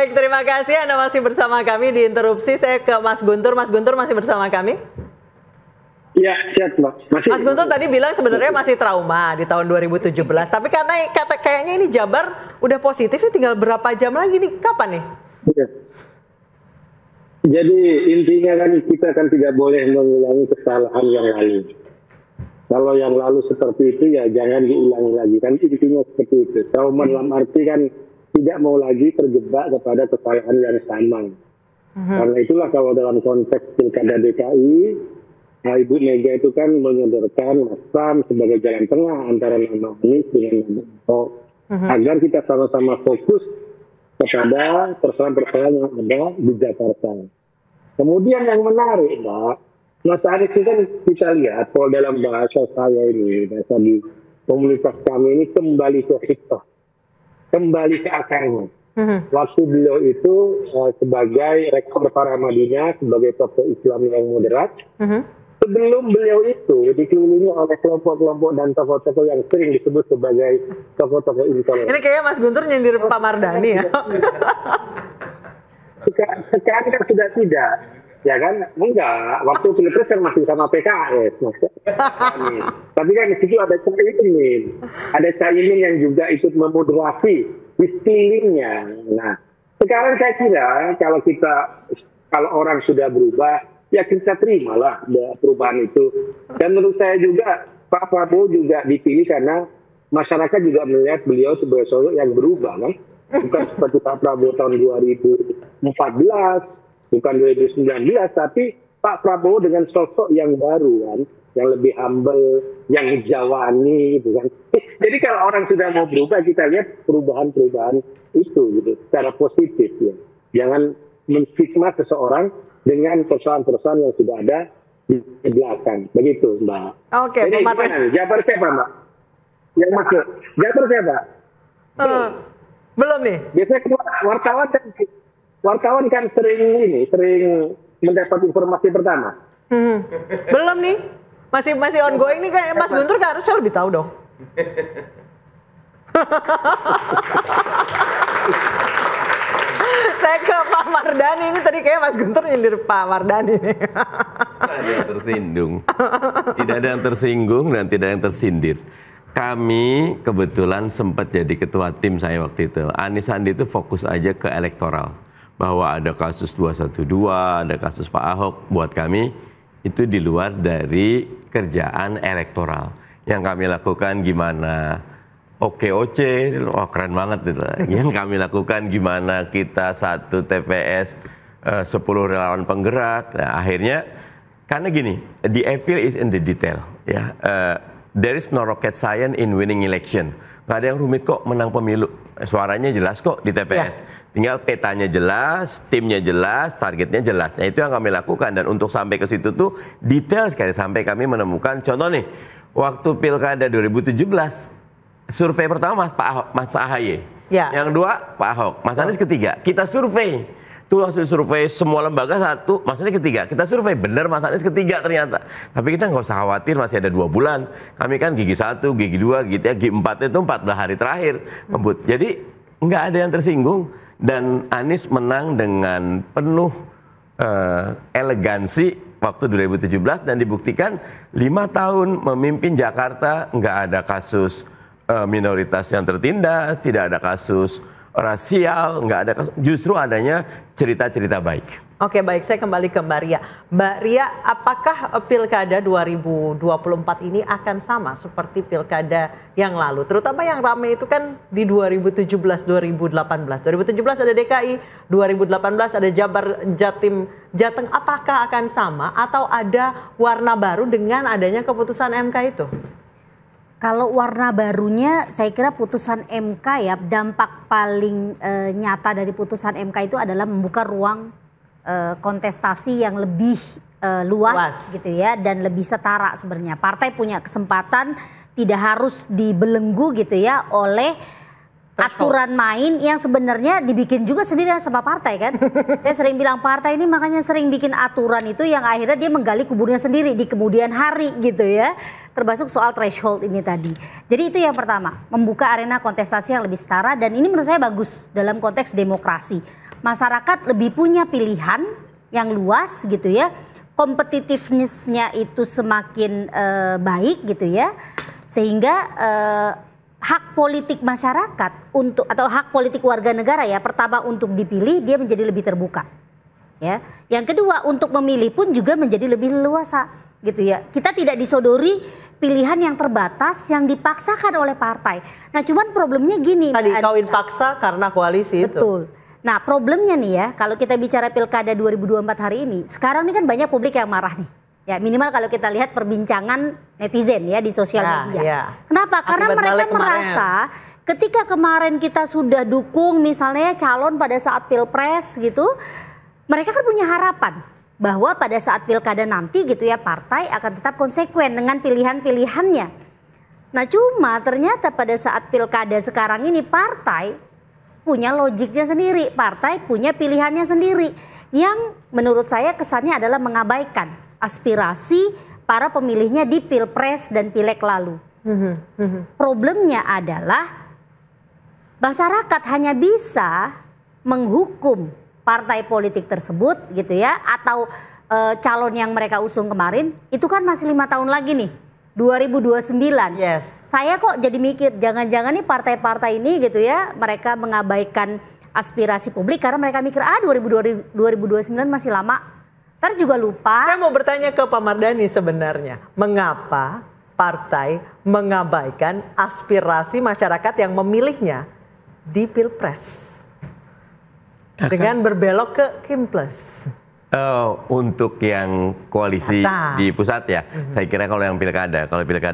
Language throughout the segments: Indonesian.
Baik, terima kasih Anda masih bersama kami di Interupsi. Saya ke Mas Guntur. Mas Guntur masih bersama kami? Iya, siap Mbak. Mas Guntur tadi bilang sebenarnya masih trauma di tahun 2017. Tapi karena kayaknya ini Jabar udah positif, tinggal berapa jam lagi nih? Kapan nih? Ya. Jadi intinya kan kita kan tidak boleh mengulangi kesalahan yang lalu. Kalau yang lalu seperti itu ya jangan diulangi lagi. Kan intinya seperti itu. Trauma dalam arti kan tidak mau lagi terjebak kepada kesalahan yang sama. Karena itulah kalau dalam konteks Pilkada DKI, Ibu Mega itu kan menyodorkan Mas Pram sebagai jalan tengah antara nama Anies dengan nama Ahok. Agar kita sama-sama fokus kepada persoalan-persoalan yang ada di Jakarta. Kemudian yang menarik, Mbak, Mas Anies itu kan kita lihat kalau dalam bahasa saya ini, bahasa di komunitas kami ini kembali ke hikmah, kembali ke akarnya. Waktu beliau itu sebagai rektor Paramadina, sebagai tokoh Islam yang moderat, sebelum beliau itu dikelilingi oleh kelompok-kelompok dan tokoh-tokoh yang sering disebut sebagai tokoh-tokoh intoleran. Ini kayaknya Mas Guntur nyindir Pak Mardhani ya? Sekarang kan sudah tidak. Ya kan? Enggak. Waktu Pilpres kan masih sama PKS. Tapi kan di situ ada Caimin. Ada Caimin yang juga ikut memoderasi di sekelilingnya. Nah, sekarang saya kira kalau orang sudah berubah, ya kita terimalah perubahan itu. Dan menurut saya juga Pak Prabowo juga dipilih karena masyarakat juga melihat beliau sebagai sosok yang berubah, kan? Bukan seperti Pak Prabowo tahun 2014, bukan 2019, tapi Pak Prabowo dengan sosok yang baru, kan? Yang lebih humble, yang hijawani, gitu kan. Jadi kalau orang sudah mau berubah, kita lihat perubahan-perubahan itu, gitu, secara positif, ya. Jangan menstigma seseorang dengan persoalan-persoalan yang sudah ada di belakang. Begitu, Mbak. Oke, jadi gimana? Jabar siapa, Mbak? Yang masuk. Jabar siapa? Belum nih. Biasanya wartawan kan sering mendapat informasi pertama. Belum nih. Masih ongoing nih, kayak Mas Guntur kan harusnya lebih tahu dong. Saya ke Pak Mardhani, ini tadi kayak Mas Guntur nyindir Pak Mardhani. Tidak ada yang tersinggung. Tidak ada yang tersinggung dan tidak ada yang tersindir. Kami kebetulan sempat jadi ketua tim saya waktu itu. Anies Sandi itu fokus aja ke elektoral. Bahwa ada kasus 212, ada kasus Pak Ahok. Buat kami itu di luar dari kerjaan elektoral. Yang kami lakukan gimana? OKOC, keren banget itu. Yang kami lakukan gimana kita satu TPS, 10 relawan penggerak. Nah, akhirnya, karena gini, the evil is in the detail. Ya, there is no rocket science in winning election. Nggak ada yang rumit kok menang pemilu. Suaranya jelas kok di TPS. Ya. Tinggal petanya jelas, timnya jelas, targetnya jelas. Nah, itu yang kami lakukan. Dan untuk sampai ke situ tuh detail sekali. Sampai kami menemukan, contoh nih, waktu Pilkada 2017, survei pertama Mas AHY. Ya. Yang dua Pak Ahok. Mas Anies ketiga. Kita survei. Tuh hasil survei semua lembaga satu, Mas Anies ketiga. Kita survei, bener Mas Anies ketiga ternyata. Tapi kita nggak usah khawatir, masih ada 2 bulan. Kami kan gigi 1, gigi 2, gigi 3, gigi 4 itu 14 hari terakhir. Jadi nggak ada yang tersinggung. Dan Anies menang dengan penuh elegansi waktu 2017 dan dibuktikan 5 tahun memimpin Jakarta nggak ada kasus minoritas yang tertindas, tidak ada kasus rasial, nggak ada kasus, justru adanya cerita-cerita baik. Oke, baik, saya kembali ke Mbak Ria. Mbak Ria, apakah Pilkada 2024 ini akan sama seperti Pilkada yang lalu? Terutama yang ramai itu kan di 2017-2018. 2017 ada DKI, 2018 ada Jabar, Jatim, Jateng. Apakah akan sama atau ada warna baru dengan adanya keputusan MK itu? Kalau warna barunya saya kira putusan MK ya, dampak paling nyata dari putusan MK itu adalah membuka ruang kontestasi yang lebih luas gitu ya, dan lebih setara sebenarnya. Partai punya kesempatan tidak harus dibelenggu gitu ya oleh aturan main yang sebenarnya dibikin juga sendiri sama partai kan. Saya sering bilang partai ini makanya sering bikin aturan itu yang akhirnya dia menggali kuburnya sendiri di kemudian hari gitu ya. Termasuk soal threshold ini tadi. Jadi itu yang pertama, membuka arena kontestasi yang lebih setara, dan ini menurut saya bagus dalam konteks demokrasi. masyarakat lebih punya pilihan yang luas gitu ya, competitiveness-nya itu semakin baik gitu ya, sehingga hak politik masyarakat untuk atau hak politik warga negara ya, pertama untuk dipilih dia menjadi lebih terbuka ya, yang kedua untuk memilih pun juga menjadi lebih leluasa gitu ya. Kita tidak disodori pilihan yang terbatas yang dipaksakan oleh partai. Nah cuman problemnya gini tadi kawin paksa karena koalisi. Betul. Itu nah problemnya nih ya, kalau kita bicara pilkada 2024 hari ini, sekarang ini kan banyak publik yang marah nih. Ya minimal kalau kita lihat perbincangan netizen ya di sosial media. Ya. Kenapa? Karena mereka merasa ketika kemarin kita sudah dukung misalnya calon pada saat pilpres gitu, mereka kan punya harapan bahwa pada saat pilkada nanti gitu ya partai akan tetap konsekuen dengan pilihan-pilihannya. Nah cuma ternyata pada saat pilkada sekarang ini partai punya logiknya sendiri, partai punya pilihannya sendiri yang menurut saya kesannya adalah mengabaikan aspirasi para pemilihnya di pilpres dan pileg lalu. Problemnya adalah masyarakat hanya bisa menghukum partai politik tersebut gitu ya, atau calon yang mereka usung kemarin itu kan masih 5 tahun lagi nih, 2029. Yes. Saya kok jadi mikir jangan-jangan nih partai-partai ini gitu ya mereka mengabaikan aspirasi publik karena mereka mikir 2029 masih lama. Ntar juga lupa. Saya mau bertanya ke Pak Mardhani sebenarnya, mengapa partai mengabaikan aspirasi masyarakat yang memilihnya di Pilpres dengan berbelok ke Kimples? Untuk yang koalisi di pusat ya, saya kira kalau yang pilkada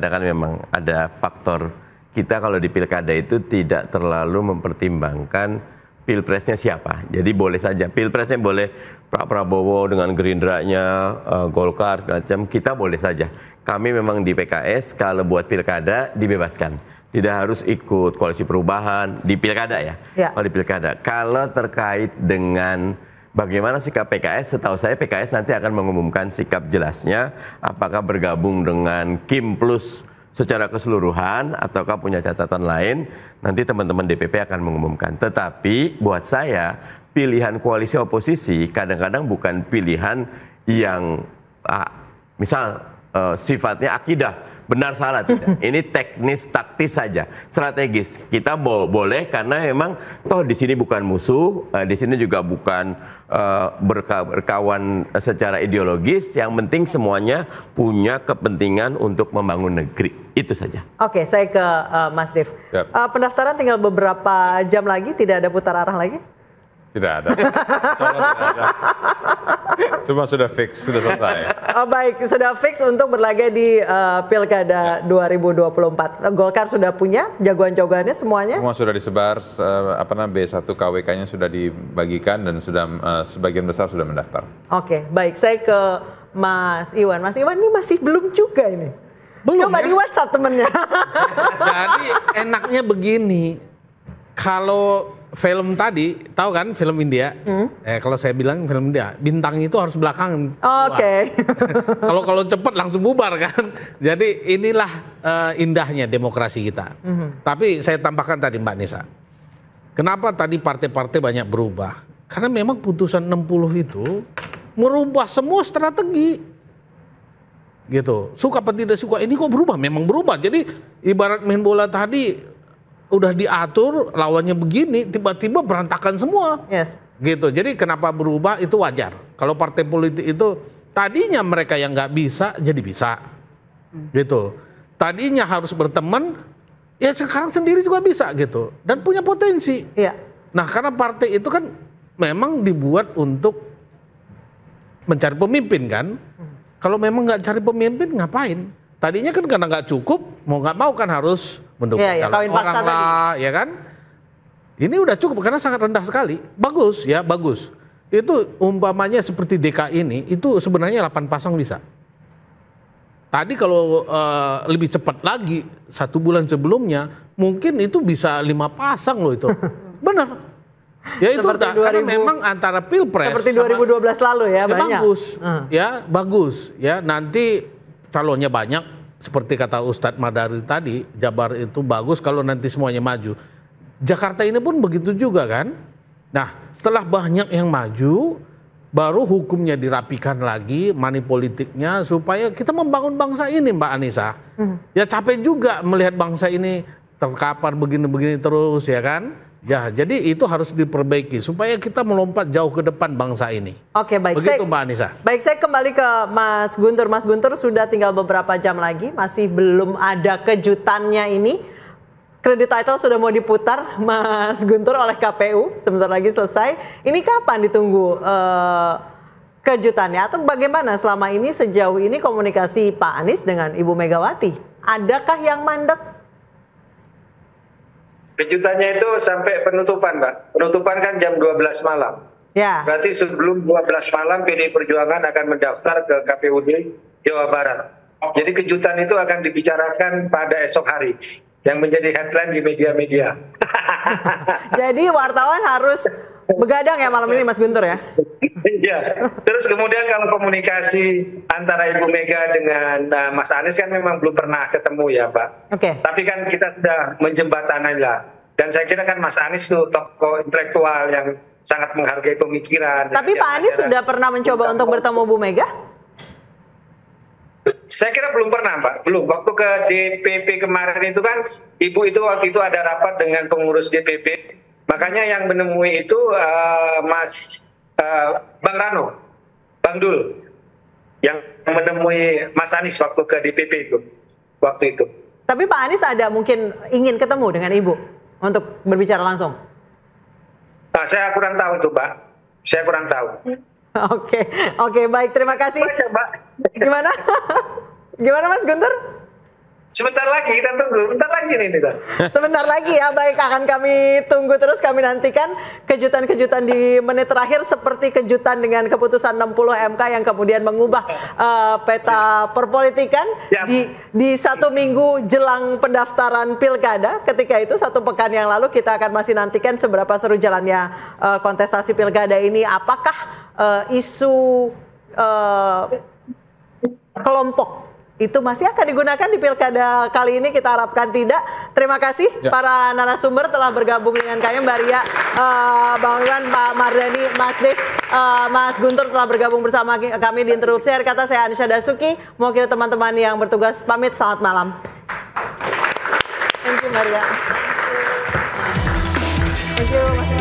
kan memang ada faktor kita kalau di pilkada itu tidak terlalu mempertimbangkan pilpresnya siapa. Jadi boleh saja pilpresnya boleh Pak Prabowo dengan Gerindranya, Golkar, macam kita boleh saja. Kami memang di PKS kalau buat pilkada dibebaskan. Tidak harus ikut koalisi perubahan di pilkada ya. Kalau di pilkada. Kalau terkait dengan bagaimana sikap PKS, setahu saya PKS nanti akan mengumumkan sikap jelasnya apakah bergabung dengan Kim Plus secara keseluruhan ataukah punya catatan lain, nanti teman-teman DPP akan mengumumkan. Tetapi buat saya pilihan koalisi oposisi kadang-kadang bukan pilihan yang misal sifatnya akidah, benar salah tidak. Ini teknis taktis saja, strategis. Kita boleh karena memang toh di sini bukan musuh, di sini juga bukan berkawan secara ideologis. Yang penting semuanya punya kepentingan untuk membangun negeri. Itu saja. Oke, saya ke Mas Dev. Pendaftaran tinggal beberapa jam lagi, tidak ada putar arah lagi? Tidak ada. Tidak ada. Semua sudah fix, sudah selesai. Baik, sudah fix untuk berlaga di Pilkada 2024. Golkar sudah punya jagoan-jagoannya semuanya? Semua sudah disebar, B1 KWK-nya sudah dibagikan dan sudah sebagian besar sudah mendaftar. Oke, baik. Saya ke Mas Iwan. Mas Iwan ini masih belum juga ini. Belum coba ya? di WhatsApp temennya. Jadi enaknya begini, kalau film tadi, tahu kan film India? Kalau saya bilang film India, bintang itu harus belakangan. Oke. Kalau cepat langsung bubar kan. Jadi inilah indahnya demokrasi kita. Tapi saya tambahkan tadi Mbak Nisa, kenapa tadi partai-partai banyak berubah? Karena memang putusan 60 itu merubah semua strategi. Gitu. Suka apa tidak suka, ini kok berubah? Memang berubah. Jadi ibarat main bola tadi udah diatur lawannya begini, tiba-tiba berantakan semua. Yes. Gitu. Jadi kenapa berubah itu wajar. Kalau partai politik itu tadinya mereka yang nggak bisa jadi bisa. Gitu. Tadinya harus berteman, ya sekarang sendiri juga bisa gitu. Dan punya potensi. Iya. Nah, karena partai itu kan memang dibuat untuk mencari pemimpin kan. Kalau memang nggak cari pemimpin ngapain? Tadinya kan karena nggak cukup, mau nggak mau kan harus mendukung orang lah, ya kan? Ini udah cukup karena sangat rendah sekali. Bagus ya, bagus. Itu umpamanya seperti DKI ini, itu sebenarnya 8 pasang bisa. Tadi kalau lebih cepat lagi, 1 bulan sebelumnya, mungkin itu bisa 5 pasang loh itu. Benar. Ya itu udah, karena memang antara pilpres seperti 2012 lalu ya, banyak. Bagus, ya bagus. Ya nanti calonnya banyak, seperti kata Ustadz Madari tadi, Jabar itu bagus kalau nanti semuanya maju. Jakarta ini pun begitu juga kan, Nah, setelah banyak yang maju, baru hukumnya dirapikan lagi, money politiknya, supaya kita membangun bangsa ini, Mbak Anissa. Ya capek juga melihat bangsa ini terkapar begini-begini terus, ya kan? Ya, jadi itu harus diperbaiki supaya kita melompat jauh ke depan bangsa ini. Oke, baik. Begitu, Mbak Anissa. Baik, saya kembali ke Mas Guntur. Mas Guntur, sudah tinggal beberapa jam lagi, masih belum ada kejutannya ini. Kredit title sudah mau diputar, Mas Guntur, oleh KPU. Sebentar lagi selesai. Ini kapan ditunggu kejutannya? Atau bagaimana selama ini, sejauh ini komunikasi Pak Anies dengan Ibu Megawati? Adakah yang mandek? Kejutannya itu sampai penutupan, Mbak. Penutupan kan jam 12 malam. Ya. Berarti sebelum 12 malam PDI Perjuangan akan mendaftar ke KPUD Jawa Barat. Jadi kejutan itu akan dibicarakan pada esok hari. Yang menjadi headline di media-media. Jadi wartawan harus begadang ya malam ini, Mas Guntur ya? Iya. Terus kemudian kalau komunikasi antara Ibu Mega dengan Mas Anies kan memang belum pernah ketemu ya, Pak. Oke. Tapi kan kita sudah menjembatani lah. Dan saya kira kan Mas Anies tuh tokoh intelektual yang sangat menghargai pemikiran. Tapi Pak Anies sudah pernah mencoba untuk bertemu Bu Mega? Saya kira belum pernah, Pak. Belum. Waktu ke DPP kemarin itu kan, Ibu itu waktu itu ada rapat dengan pengurus DPP. Makanya yang menemui itu Bang Rano, Bang Dul, yang menemui Mas Anies waktu ke DPP itu, waktu itu. Tapi Pak Anies ada mungkin ingin ketemu dengan Ibu untuk berbicara langsung? Nah, saya kurang tahu itu, Pak. Saya kurang tahu. Oke, baik, terima kasih. Gimana? Gimana Mas Guntur? Sebentar lagi, kita tunggu. Bentar lagi nih. Sebentar lagi ya, baik, akan kami tunggu terus, kami nantikan kejutan-kejutan di menit terakhir seperti kejutan dengan keputusan 60 MK yang kemudian mengubah peta perpolitikan di 1 minggu jelang pendaftaran pilkada. Ketika itu 1 pekan yang lalu kita akan masih nantikan seberapa seru jalannya kontestasi pilkada ini. Apakah isu kelompok itu masih akan digunakan di pilkada kali ini? Kita harapkan tidak. Terima kasih para narasumber telah bergabung dengan kami, Mbak Ria, Bang Iwan, Pak Mardhani, Mas Dev, Mas Guntur telah bergabung bersama kami di Interupsi. Akhir kata saya Anisha Dasuki, mewakili teman-teman yang bertugas pamit. Selamat malam. Thank you, Mbak Ria. Thank you, Mas.